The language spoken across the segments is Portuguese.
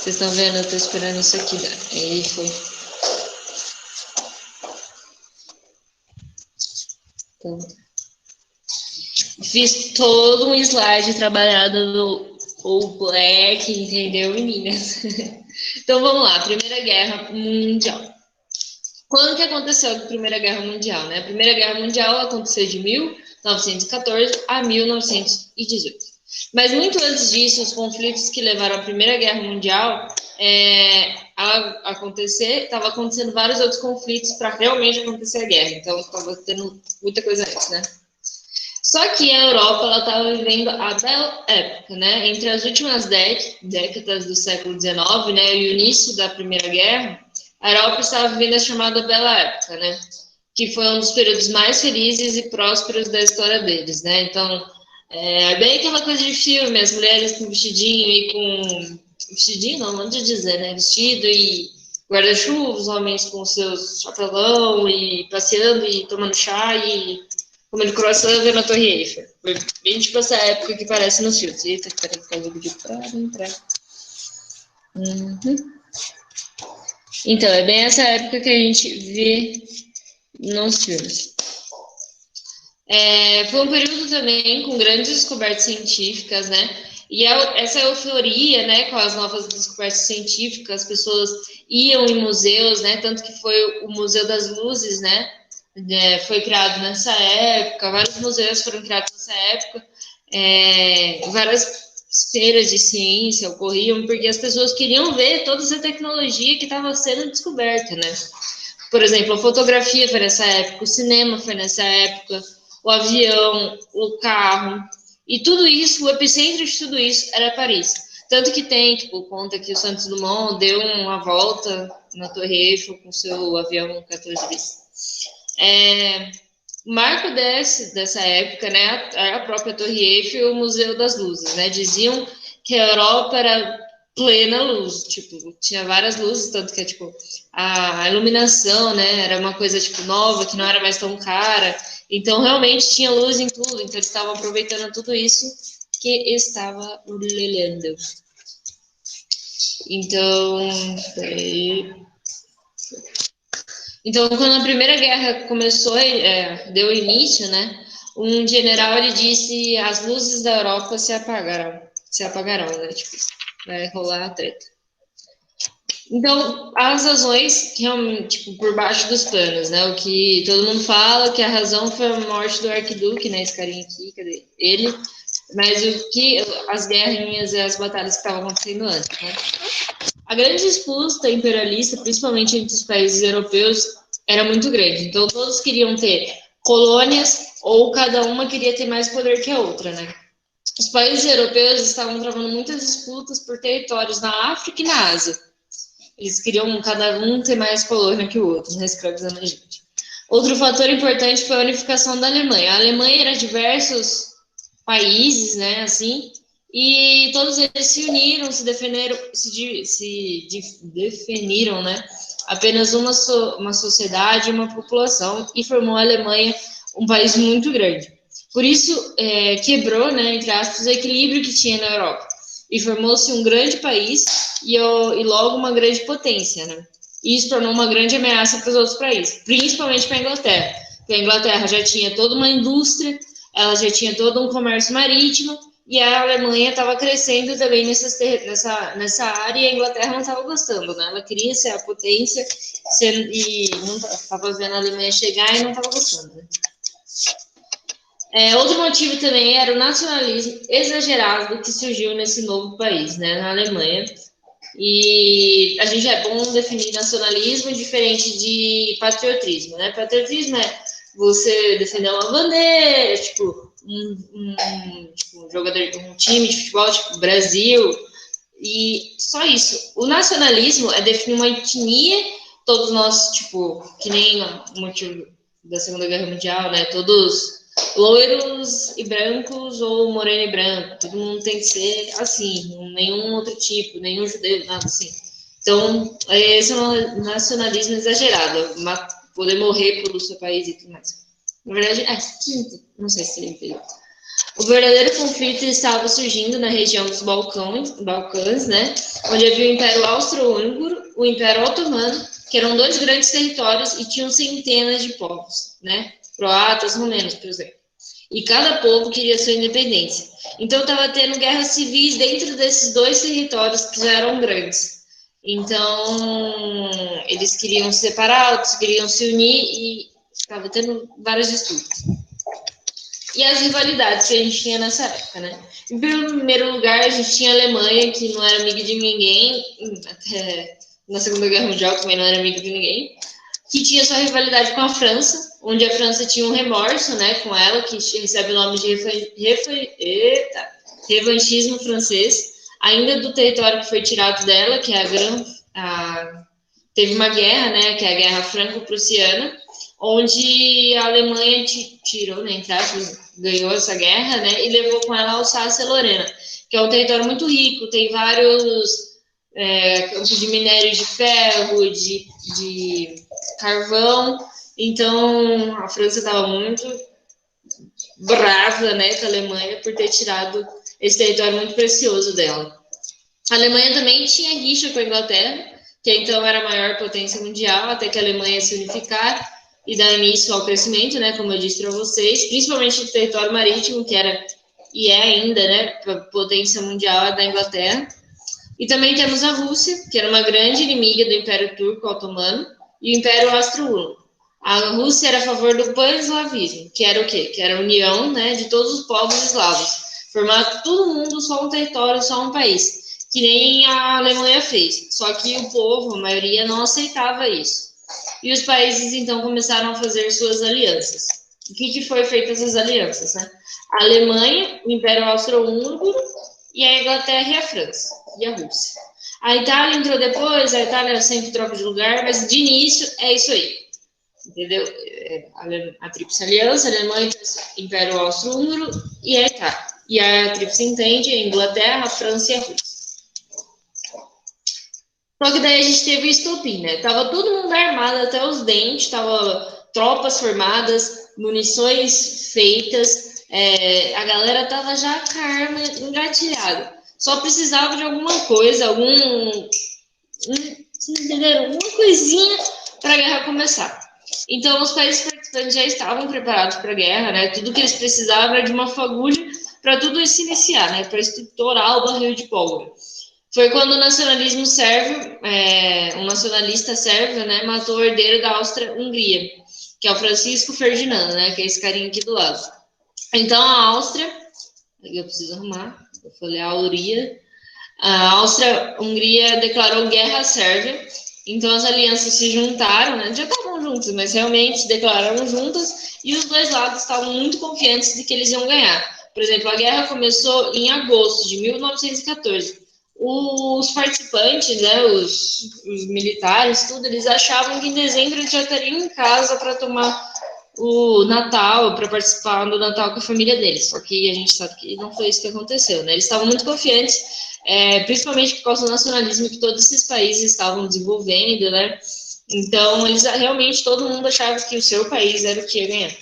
Vocês estão vendo? Eu tô esperando isso aqui, né? Aí foi. Então, fiz todo um slide trabalhado no All Black, entendeu, meninas? Então vamos lá, Primeira Guerra Mundial. Quando que aconteceu a Primeira Guerra Mundial, né? A Primeira Guerra Mundial aconteceu de 1914 a 1918. Mas muito antes disso, os conflitos que levaram à Primeira Guerra Mundial a acontecer, estava acontecendo vários outros conflitos para realmente acontecer a guerra. Então, estava tendo muita coisa antes, né? Só que a Europa ela estava vivendo a bela época, né? Entre as últimas décadas do século XIX, né, e o início da Primeira Guerra, a Europa estava vivendo a chamada Bela Época, né? Que foi um dos períodos mais felizes e prósperos da história deles, né? Então, bem aquela coisa de filme, as mulheres com vestidinho e com... Vestidinho não, não de dizer, né? Vestido e guarda-chuva, os homens com seus chapelão e passeando e tomando chá e comendo croissant vendo a Torre Eiffel. Foi bem tipo essa época que parece nos filmes. Eita, peraí, que eu vídeo para entrar. Então, é bem essa época que a gente vê nos filmes. Foi um período também com grandes descobertas científicas, né? E essa euforia, né, com as novas descobertas científicas, as pessoas iam em museus, né? Tanto que foi o Museu das Luzes, né? Foi criado nessa época, vários museus foram criados nessa época, várias feiras de ciência ocorriam, porque as pessoas queriam ver toda essa tecnologia que estava sendo descoberta, né? Por exemplo, a fotografia foi nessa época, o cinema foi nessa época, o avião, o carro, e tudo isso, o epicentro de tudo isso era Paris. Tanto que tem, tipo, conta que o Santos Dumont deu uma volta na Torre Eiffel com seu avião 14 bis. Marco dessa época, né, a própria Torre Eiffel e o Museu das Luzes, né, diziam que a Europa era plena luz, tipo, tinha várias luzes, tanto que, tipo, a iluminação, né, era uma coisa, tipo, nova, que não era mais tão cara, então, realmente, tinha luz em tudo, então eles estavam aproveitando tudo isso que estava brilhando. Então, quando a Primeira Guerra começou, deu início, né? Um general ele disse: as luzes da Europa se apagarão, né? Tipo, vai rolar a treta. Então, as razões realmente, tipo, por baixo dos panos, né? O que todo mundo fala que a razão foi a morte do arquiduque, né? Esse carinha aqui, cadê ele? Mas o que as guerrinhas e as batalhas que estavam acontecendo antes, né? A grande disputa imperialista, principalmente entre os países europeus, era muito grande. Então, todos queriam ter colônias ou cada uma queria ter mais poder que a outra, né? Os países europeus estavam travando muitas disputas por territórios na África e na Ásia. Eles queriam cada um ter mais colônia que o outro, né, escravizando a gente. Outro fator importante foi a unificação da Alemanha. A Alemanha era diversos países, né, assim, e todos eles se uniram, se defenderam, definiram, né, apenas uma sociedade, uma população, e formou a Alemanha um país muito grande. Por isso, quebrou, né, entre aspas, o equilíbrio que tinha na Europa. E formou-se um grande país e logo uma grande potência, né? E isso tornou uma grande ameaça para os outros países, principalmente para a Inglaterra. Porque a Inglaterra já tinha toda uma indústria, ela já tinha todo um comércio marítimo, e a Alemanha estava crescendo também nessa área, e a Inglaterra não estava gostando, né? Ela queria ser a potência e não estava vendo a Alemanha chegar e não estava gostando, né? Outro motivo também era o nacionalismo exagerado que surgiu nesse novo país, né, na Alemanha. E a gente é bom definir nacionalismo diferente de patriotismo, né? Patriotismo é você defender uma bandeira, tipo um jogador, um time de futebol, tipo Brasil, e só isso. O nacionalismo é definir uma etnia, todos nós, tipo, que nem o motivo da Segunda Guerra Mundial, né? Todos loiros e brancos ou moreno e branco, todo mundo tem que ser assim, nenhum outro tipo, nenhum judeu, nada assim. Então, esse é um nacionalismo exagerado, poder morrer pelo seu país e tudo mais. Na verdade, não sei se ele entendeu. O verdadeiro conflito estava surgindo na região dos Balcãs, né, onde havia o Império Austro-Húngaro, o Império Otomano, que eram dois grandes territórios e tinham centenas de povos, né, croatas, romenos, por exemplo. E cada povo queria sua independência. Então estava tendo guerras civis dentro desses dois territórios que já eram grandes. Então eles queriam se separar, outros queriam se unir e estava tendo várias disputas. E as rivalidades que a gente tinha nessa época, né? Em primeiro lugar, a gente tinha a Alemanha, que não era amiga de ninguém, até na Segunda Guerra Mundial também não era amiga de ninguém, que tinha sua rivalidade com a França, onde a França tinha um remorso, né, com ela, que recebe o nome de revanchismo francês, ainda do território que foi tirado dela, que é teve uma guerra, né, que é a Guerra Franco-Prussiana, onde a Alemanha tirou, né, entre aspas, ganhou essa guerra, né, e levou com ela a Alsácia-Lorena, que é um território muito rico, tem vários campos de minério de ferro, de carvão. Então a França estava muito brava, né, com a Alemanha por ter tirado esse território muito precioso dela. A Alemanha também tinha rixa com a Inglaterra, que então era a maior potência mundial, até que a Alemanha se unificar e dar início ao crescimento, né, como eu disse para vocês, principalmente no território marítimo, que era e é ainda, né, a potência mundial da Inglaterra. E também temos a Rússia, que era uma grande inimiga do Império Turco Otomano, e o Império Austro-Húngaro. A Rússia era a favor do pan-eslavismo, que era o quê? Que era a união, né, de todos os povos eslavos, formar todo mundo só um território, só um país, que nem a Alemanha fez. Só que o povo, a maioria, não aceitava isso. E os países então começaram a fazer suas alianças. O que foi feito essas alianças, né? A Alemanha, o Império Austro-Húngaro e a Inglaterra e a França e a Rússia. A Itália entrou depois, a Itália sempre troca de lugar, mas de início é isso aí, entendeu? A Tríplice Aliança, a Alemanha, Império Austro-Húngaro e a Itália. E a Tríplice Entende, a Inglaterra, a França e a Rússia. Só que daí a gente teve o estopim, né? Tava todo mundo armado até os dentes, tava tropas formadas, munições feitas, a galera tava já com a arma engatilhada. Só precisava de alguma coisa, entenderam? Alguma coisinha para a guerra começar. Então, os países participantes já estavam preparados para a guerra, né? Tudo que eles precisavam era de uma fagulha para tudo isso iniciar, né? Para estourar o barril de pólvora. Foi quando o nacionalismo sérvio, um nacionalista sérvio, né, matou o herdeiro da Áustria-Hungria, que é o Francisco Ferdinando, né, que é esse carinha aqui do lado. Então a Áustria, eu preciso arrumar, eu falei a Áustria, a Áustria-Hungria declarou guerra à Sérvia, então as alianças se juntaram, né, já estavam juntas, mas realmente se declararam juntas e os dois lados estavam muito confiantes de que eles iam ganhar. Por exemplo, a guerra começou em agosto de 1914. Os participantes, né, os militares, tudo, eles achavam que em dezembro eles já estariam em casa para tomar o Natal, para participar do Natal com a família deles. Só que a gente sabe que não foi isso que aconteceu, né? Eles estavam muito confiantes, principalmente por causa do nacionalismo que todos esses países estavam desenvolvendo, né? Então, eles realmente, todo mundo achava que o seu país era o que ia ganhar.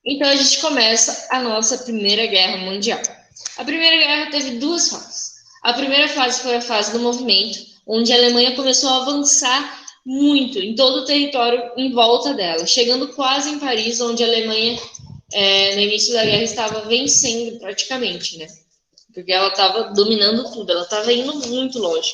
Então, a gente começa a nossa Primeira Guerra Mundial. A Primeira Guerra teve duas fases. A primeira fase foi a fase do movimento, onde a Alemanha começou a avançar muito em todo o território em volta dela, chegando quase em Paris, onde a Alemanha, no início da guerra, estava vencendo praticamente, né? Porque ela estava dominando tudo, ela estava indo muito longe.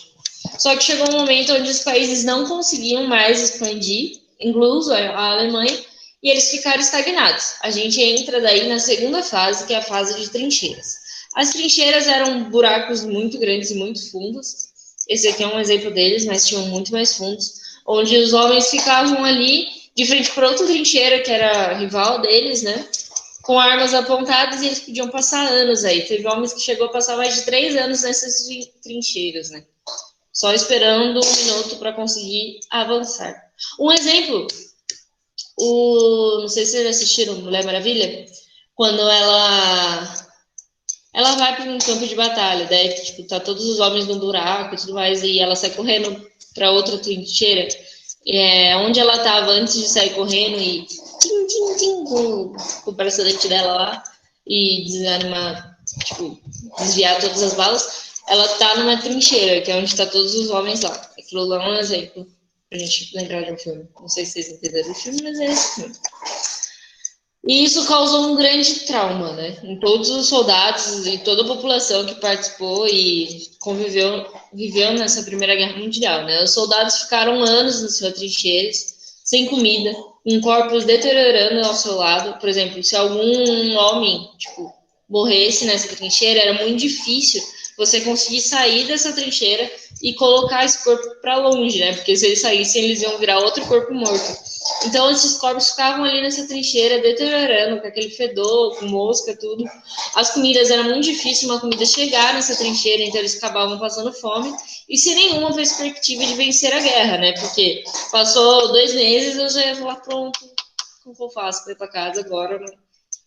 Só que chegou um momento onde os países não conseguiam mais expandir, incluso a Alemanha, e eles ficaram estagnados. A gente entra daí na segunda fase, que é a fase de trincheiras. As trincheiras eram buracos muito grandes e muito fundos. Esse aqui é um exemplo deles, mas tinham muito mais fundos, onde os homens ficavam ali de frente para outra trincheira, que era rival deles, né? Com armas apontadas, e eles podiam passar anos aí. Teve homens que chegou a passar mais de 3 anos nessas trincheiras, né? Só esperando um minuto para conseguir avançar. Um exemplo, não sei se vocês assistiram Mulher Maravilha, quando ela vai para um campo de batalha, daí tipo, tá todos os homens no buraco e tudo mais, e ela sai correndo para outra trincheira, onde ela estava antes de sair correndo e tim, tim, tim, com o bracelete dela lá, e desanimar, tipo, desviar todas as balas, ela tá numa trincheira, que é onde tá todos os homens lá. Aquilo lá é um exemplo pra gente lembrar de um filme. Não sei se vocês entenderam o filme, mas é esse filme. E isso causou um grande trauma, né? Em todos os soldados e toda a população que participou e viveu nessa Primeira Guerra Mundial, né? Os soldados ficaram anos nas suas trincheiras, sem comida, com corpos deteriorando ao seu lado. Por exemplo, se algum homem, tipo, morresse nessa trincheira, era muito difícil você conseguir sair dessa trincheira e colocar esse corpo para longe, né? Porque se eles saíssem, eles iam virar outro corpo morto. Então, esses corpos ficavam ali nessa trincheira, deteriorando, com aquele fedor, com mosca, tudo. As comidas, era muito difícil uma comida chegar nessa trincheira, então eles acabavam passando fome, e sem nenhuma perspectiva de vencer a guerra, né? Porque passou 2 meses, eu já ia falar, pronto, como eu faço para ir para casa agora, né?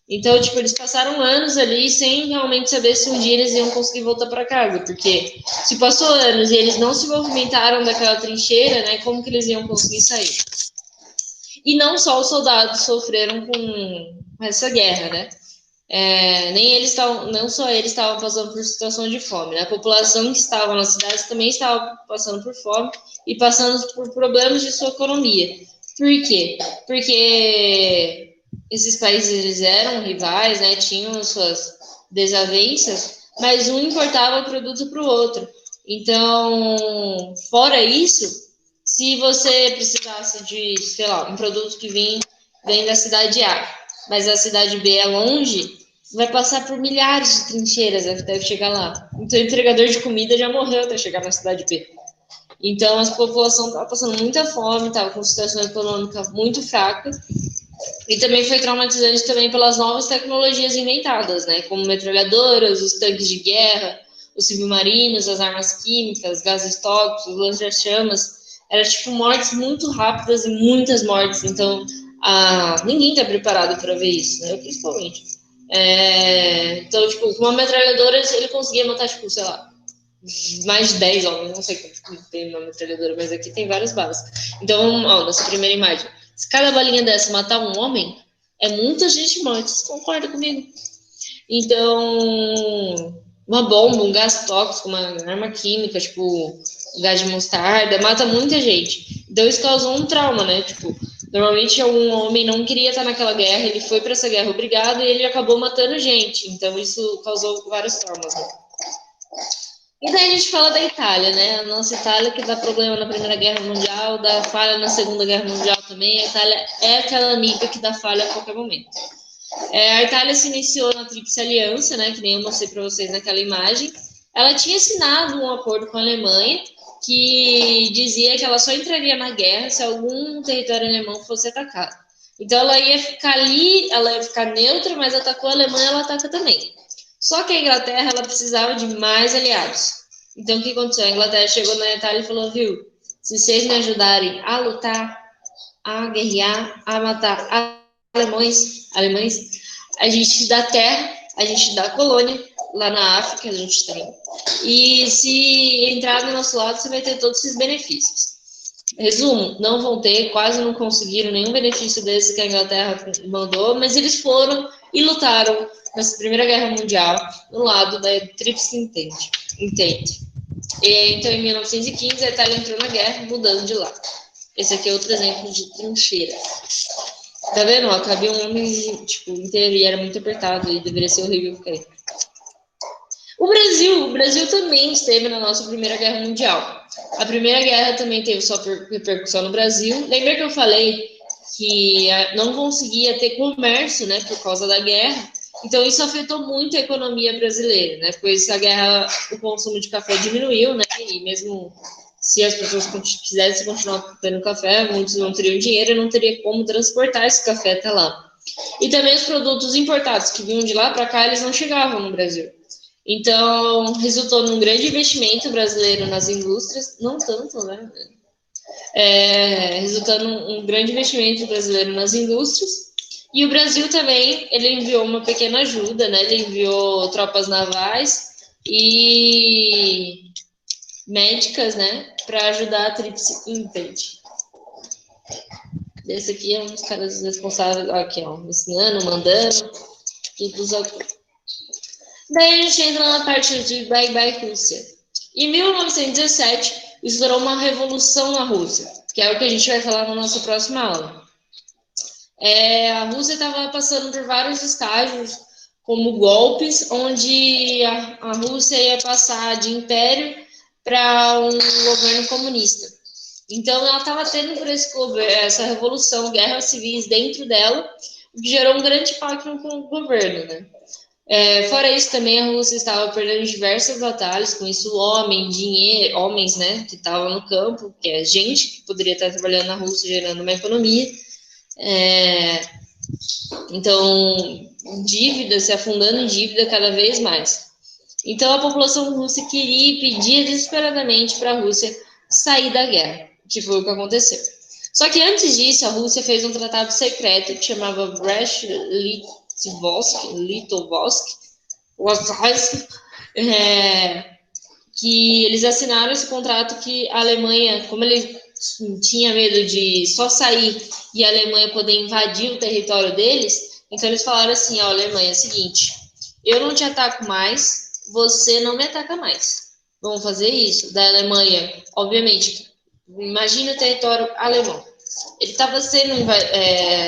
Então, tipo, eles passaram anos ali sem realmente saber se um dia eles iam conseguir voltar para casa, porque se passou anos e eles não se movimentaram daquela trincheira, né? Como que eles iam conseguir sair? E não só os soldados sofreram com essa guerra, né? Nem eles estavam, não só eles estavam passando por situação de fome, né? A população que estava nas cidades também estava passando por fome e passando por problemas de sua economia. Por quê? Porque esses países eles eram rivais, né? Tinham suas desavenças, mas um importava produto para o outro. Então, fora isso, se você precisasse de, sei lá, um produto que vem da cidade A, mas a cidade B é longe, vai passar por milhares de trincheiras até chegar lá. Então, o entregador de comida já morreu até chegar na cidade B. Então, a população estava passando muita fome, estava com situação econômica muito fraca, e também foi traumatizante também pelas novas tecnologias inventadas, né? Como metralhadoras, os tanques de guerra, os submarinos, as armas químicas, gases tóxicos, lança-chamas. Era tipo mortes muito rápidas e muitas mortes. Então, ninguém está preparado para ver isso, né? Eu, principalmente. Então, tipo, com uma metralhadora ele conseguia matar, tipo, sei lá, mais de 10 homens, não sei quanto tem uma metralhadora, mas aqui tem várias balas. Então, ó, nessa primeira imagem, se cada balinha dessa matar um homem, é muita gente morta, você concorda comigo? Então, uma bomba, um gás tóxico, uma arma química, tipo, gás de mostarda, mata muita gente. Então, isso causou um trauma, né? Tipo, normalmente um homem não queria estar naquela guerra, ele foi para essa guerra obrigado e ele acabou matando gente. Então, isso causou vários traumas, né? E daí a gente fala da Itália, né? A nossa Itália que dá problema na Primeira Guerra Mundial, dá falha na Segunda Guerra Mundial também. A Itália é aquela amiga que dá falha a qualquer momento. A Itália se iniciou na Tríplice Aliança, né? Que nem eu mostrei para vocês naquela imagem. Ela tinha assinado um acordo com a Alemanha que dizia que ela só entraria na guerra se algum território alemão fosse atacado. Então ela ia ficar ali, ela ia ficar neutra, mas atacou a Alemanha, ela ataca também. Só que a Inglaterra ela precisava de mais aliados. Então o que aconteceu? A Inglaterra chegou na Itália e falou: viu, se vocês me ajudarem a lutar, a guerrear, a matar alemães, a gente dá terra, a gente dá colônia lá na África, a gente tem. E se entrar do nosso lado, você vai ter todos esses benefícios. Resumo, não vão ter, quase não conseguiram nenhum benefício desse que a Inglaterra mandou, mas eles foram e lutaram nessa Primeira Guerra Mundial no lado da Tríplice Entente. Então, em 1915, a Itália entrou na guerra, mudando de lado. Esse aqui é outro exemplo de trincheira. Tá vendo? Ó, cabia um homem tipo, inteiro e era muito apertado e deveria ser horrível ficar aí. O Brasil também esteve na nossa Primeira Guerra Mundial. A Primeira Guerra também teve sua repercussão no Brasil. Lembra que eu falei que não conseguia ter comércio, né, por causa da guerra? Então isso afetou muito a economia brasileira, né? Pois a guerra, o consumo de café diminuiu, né? E mesmo se as pessoas quisessem continuar bebendo café, muitos não teriam dinheiro e não teria como transportar esse café até lá. E também os produtos importados que vinham de lá para cá, eles não chegavam no Brasil. Então, resultou num grande investimento brasileiro nas indústrias, não tanto, né? Resultando um grande investimento brasileiro nas indústrias. E o Brasil também, ele enviou uma pequena ajuda, né? Ele enviou tropas navais e médicas, né? Para ajudar a Tríplice Entente. Esse aqui é um dos caras responsáveis, aqui, ó, ensinando, mandando. dos acordos. Daí a gente entra na parte de Bye Bye Rússia. Em 1917, estourou uma revolução na Rússia, que é o que a gente vai falar na nossa próxima aula. A Rússia estava passando por vários estágios, como golpes, onde a Rússia ia passar de império para um governo comunista. Então, ela estava tendo por essa revolução, guerras civis dentro dela, o que gerou um grande impacto com o governo, né? Fora isso, também a Rússia estava perdendo diversas batalhas, com isso homens, né, que estavam no campo, que é gente que poderia estar trabalhando na Rússia, gerando uma economia. Então, dívida, se afundando em dívida cada vez mais. Então, a população russa queria e pedia desesperadamente para a Rússia sair da guerra, que foi o que aconteceu. Só que antes disso, a Rússia fez um tratado secreto que chamava Brest-Litovsk, que eles assinaram esse contrato que a Alemanha, como ele tinha medo de só sair e a Alemanha poder invadir o território deles, então eles falaram assim, ó, Alemanha, é o seguinte, eu não te ataco mais, você não me ataca mais. Vamos fazer isso. Da Alemanha, obviamente, imagina o território alemão. Ele estava sendo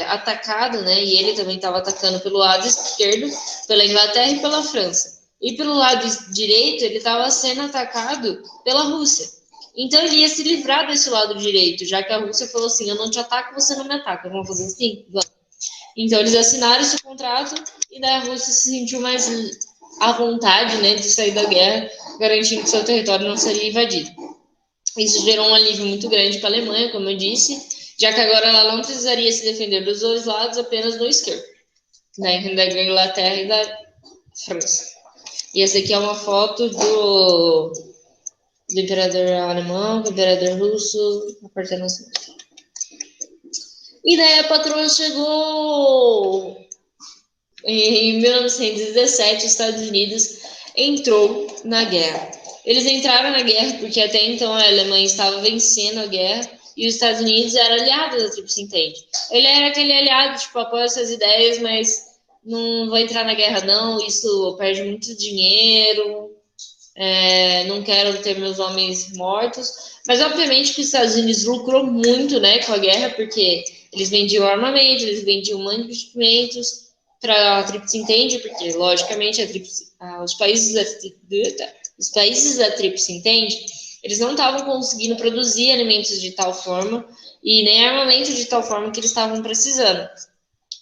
atacado, né? E ele também estava atacando pelo lado esquerdo, pela Inglaterra e pela França. E pelo lado direito, ele estava sendo atacado pela Rússia. Então ele ia se livrar desse lado direito, já que a Rússia falou assim: eu não te ataco, você não me ataca. Vamos fazer assim? Vamos. Então eles assinaram esse contrato e daí a Rússia se sentiu mais à vontade, né, de sair da guerra, garantindo que seu território não seria invadido. Isso gerou um alívio muito grande para a Alemanha, como eu disse, já que agora ela não precisaria se defender dos dois lados, apenas do esquerdo, né, da Inglaterra e da França. E essa aqui é uma foto do imperador alemão, do imperador russo, a participação. E daí a patroa chegou em 1917, os Estados Unidos entrou na guerra. Eles entraram na guerra porque até então a Alemanha estava vencendo a guerra e os Estados Unidos eram aliados da Tríplice Entente. Ele era aquele aliado, tipo, apoia essas ideias, mas não vou entrar na guerra não, isso perde muito dinheiro, não quero ter meus homens mortos. Mas obviamente que os Estados Unidos lucrou muito, né, com a guerra, porque eles vendiam armamento, eles vendiam mantimentos para a Tríplice Entente, porque logicamente os países da Tríplice Entente, eles não estavam conseguindo produzir alimentos de tal forma e nem armamento de tal forma que eles estavam precisando.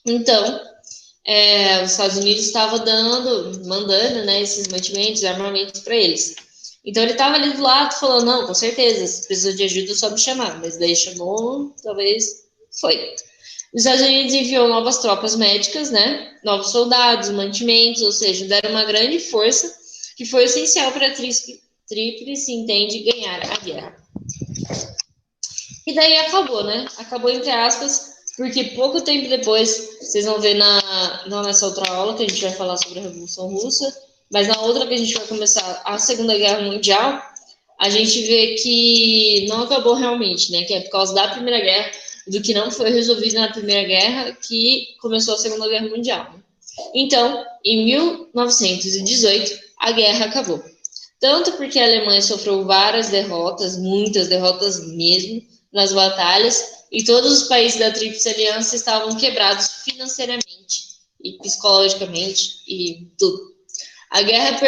Então, os Estados Unidos estavam mandando, né, esses mantimentos, armamentos para eles. Então ele estava ali do lado falando, não, com certeza, se precisa de ajuda, só me chamar. Mas daí chamou, talvez foi. Os Estados Unidos enviou novas tropas médicas, né, novos soldados, mantimentos, ou seja, deram uma grande força que foi essencial para a Tríplice Entente ganhar a guerra. E daí acabou, né? Acabou entre aspas, porque pouco tempo depois, vocês vão ver não nessa outra aula que a gente vai falar sobre a Revolução Russa, mas na outra que a gente vai começar a Segunda Guerra Mundial, a gente vê que não acabou realmente, né? Que é por causa da Primeira Guerra, do que não foi resolvido na Primeira Guerra, que começou a Segunda Guerra Mundial. Então, em 1918, a guerra acabou. Tanto porque a Alemanha sofreu várias derrotas, muitas derrotas mesmo, nas batalhas, e todos os países da Tríplice Aliança estavam quebrados financeiramente e psicologicamente e tudo. A guerra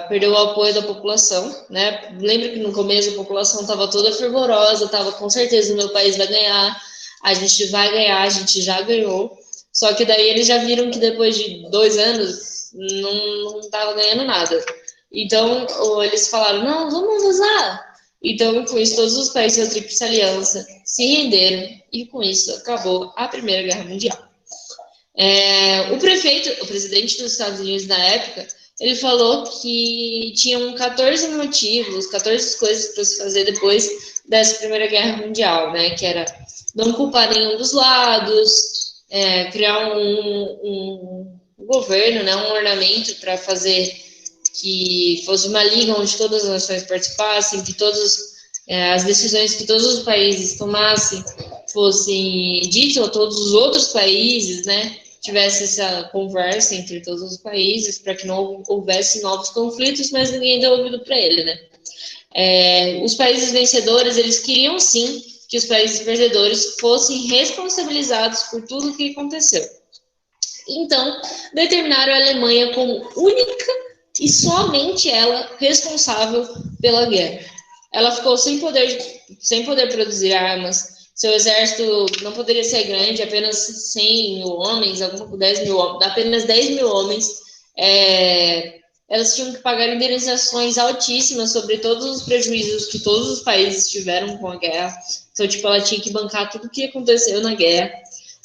perdeu o apoio da população, né? Lembra que no começo a população estava toda fervorosa, estava com certeza o meu país vai ganhar, a gente vai ganhar, a gente já ganhou. Só que daí eles já viram que depois de 2 anos não estava ganhando nada. Então eles falaram, não, vamos usar. Então, com isso, todos os países da Tríplice Aliança se renderam e, com isso, acabou a Primeira Guerra Mundial. O presidente dos Estados Unidos na época, ele falou que tinham 14 motivos, 14 coisas para se fazer depois dessa Primeira Guerra Mundial, né? Que era não culpar nenhum dos lados, criar um governo, né? Um ornamento para fazer que fosse uma liga onde todas as nações participassem, que as decisões que todos os países tomassem fossem ditas a todos os outros países, né? tivesse essa conversa entre todos os países para que não houvesse novos conflitos, mas ninguém deu ouvido para ele, né? Os países vencedores, eles queriam sim que os países perdedores fossem responsabilizados por tudo o que aconteceu. Então, determinaram a Alemanha como única e somente ela responsável pela guerra. Ela ficou sem poder produzir armas, seu exército não poderia ser grande, apenas 100 mil homens, apenas 10 mil homens. Elas tinham que pagar indenizações altíssimas sobre todos os prejuízos que todos os países tiveram com a guerra. Então, tipo, ela tinha que bancar tudo o que aconteceu na guerra,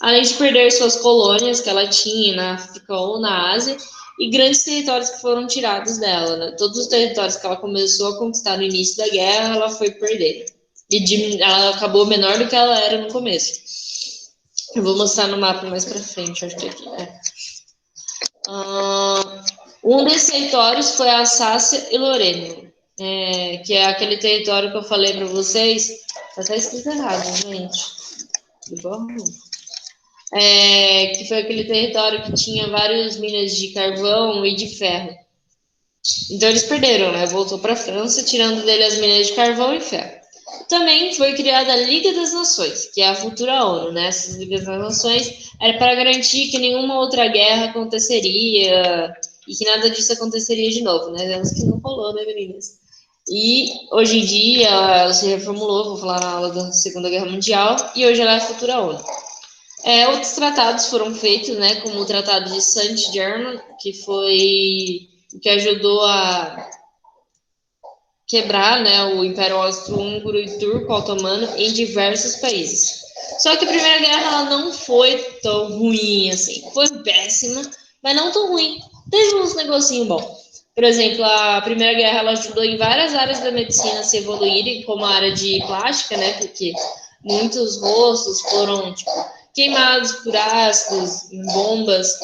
além de perder suas colônias que ela tinha na África ou na Ásia, e grandes territórios que foram tirados dela, né? Todos os territórios que ela começou a conquistar no início da guerra, ela foi perder. E ela acabou menor do que ela era no começo. Eu vou mostrar no mapa mais pra frente, acho que aqui. Um desses territórios foi a Alsácia e Lorena, que é aquele território que eu falei para vocês. Tá até escrito errado, gente. Que foi aquele território que tinha várias minas de carvão e de ferro. Então eles perderam, né? Voltou para a França, tirando dele as minas de carvão e ferro. Também foi criada a Liga das Nações, que é a futura ONU, né? Essas Ligas das Nações era para garantir que nenhuma outra guerra aconteceria e que nada disso aconteceria de novo, né? Vemos que não rolou, né, meninas? E hoje em dia ela se reformulou, vou falar na aula da Segunda Guerra Mundial, e hoje ela é a futura ONU. Outros tratados foram feitos, né, como o Tratado de Saint-Germain, que ajudou a quebrar, né, o Império Austro-Húngaro e Turco-Otomano em diversos países. Só que a Primeira Guerra ela não foi tão ruim assim. Foi péssima, mas não tão ruim. Teve uns negocinhos bons. Por exemplo, a Primeira Guerra ela ajudou em várias áreas da medicina a se evoluírem, como a área de plástica, né, porque muitos rostos foram queimados por ácidos, em bombas,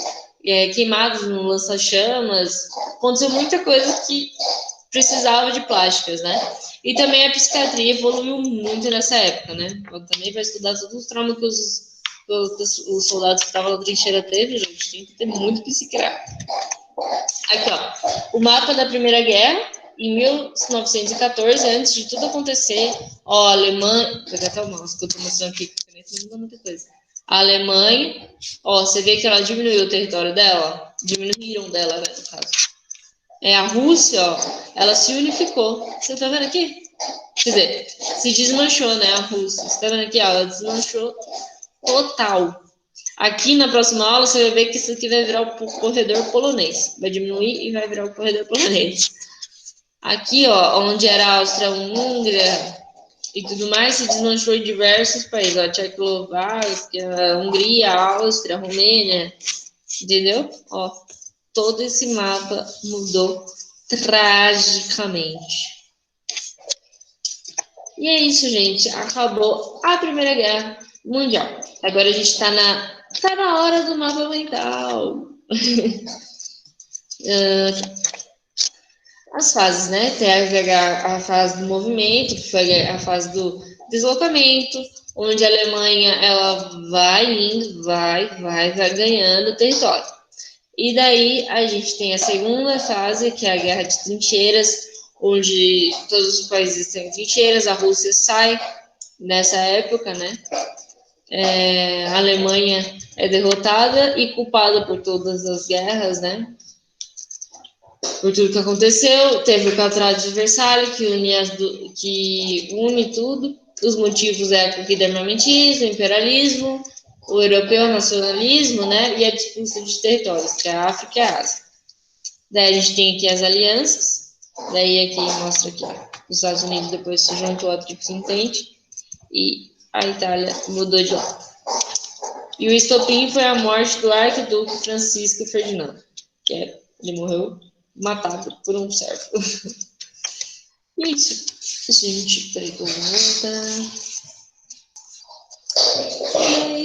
queimados no lança-chamas. Aconteceu muita coisa que precisava de plásticas, né? E também a psiquiatria evoluiu muito nessa época, né? Ela também vai estudar todos os traumas que os soldados que estavam na trincheira teve, gente. Tem que ter muito psiquiatra. Aqui, ó. O mapa da Primeira Guerra, em 1914, antes de tudo acontecer, ó, a Alemanha. Vou pegar até o mouse que eu tô mostrando aqui, porque não muda muita coisa. A Alemanha, ó, você vê que ela diminuiu o território dela? Diminuíram dela, né, no caso. A Rússia, ó, ela se unificou. Você tá vendo aqui? Quer dizer, se desmanchou, né, a Rússia. Você tá vendo aqui, ó, ela desmanchou total. Aqui na próxima aula você vai ver que isso aqui vai virar o corredor polonês. Vai diminuir e vai virar o corredor polonês. Aqui, ó, onde era a Áustria-Hungria e tudo mais, se desmanchou em diversos países. Ó, Tchecoslováquia, Hungria, Áustria, Romênia. Entendeu? Ó, todo esse mapa mudou tragicamente. E é isso, gente. Acabou a Primeira Guerra Mundial. Agora a gente tá na hora do mapa mental. As fases, né? Teve a fase do movimento, que foi a fase do deslocamento, onde a Alemanha ela vai indo, vai ganhando território. E daí a gente tem a segunda fase, que é a Guerra de Trincheiras, onde todos os países têm trincheiras, a Rússia sai nessa época, né? A Alemanha é derrotada e culpada por todas as guerras, né? Por tudo que aconteceu. Teve o Tratado de Versalhes, que une tudo. Os motivos é a corrida armamentismo, o imperialismo, o europeu nacionalismo, né? E a disputa de territórios, que é a África e a Ásia. Daí a gente tem aqui as alianças. Daí aqui mostra que os Estados Unidos depois se juntou à Tríplice Entente e a Itália mudou de lado. E o estopim foi a morte do arquiduque Francisco Ferdinando, que ele morreu matado por um servo. Isso. Gente, peraí que eu vou voltar.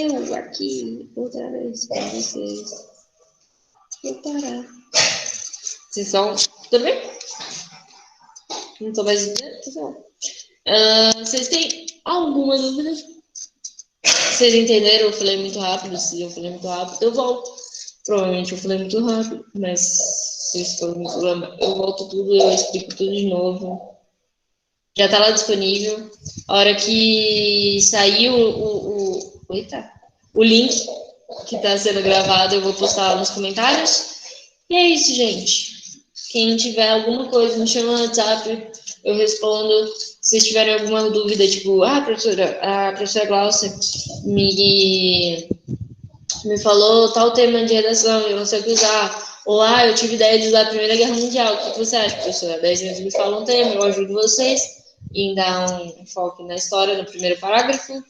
Eu aqui outra vez para vocês. Vou parar. Vocês estão. Tudo bem? Não estou mais dizendo? Vocês têm alguma dúvida? Vocês entenderam? Eu falei muito rápido. Se eu falei muito rápido, eu volto. Provavelmente eu falei muito rápido, mas se isso for muito problema, eu volto tudo, eu explico tudo de novo. Já tá lá disponível. A hora que sair eita, o link que tá sendo gravado, eu vou postar lá nos comentários. E é isso, gente. Quem tiver alguma coisa, me chama no WhatsApp, eu respondo. Se tiverem alguma dúvida, tipo, a professora Glaucia me falou tal tema de redação, eu não sei o que usar. Ou, eu tive ideia de usar a Primeira Guerra Mundial. O que você acha, professora? 10 minutos me fala um tema, eu ajudo vocês em dar um foco na história no primeiro parágrafo.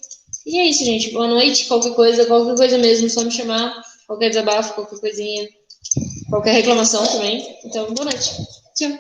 E é isso, gente. Boa noite. Qualquer coisa mesmo, só me chamar. Qualquer desabafo, qualquer coisinha, qualquer reclamação também. Então, boa noite. Tchau.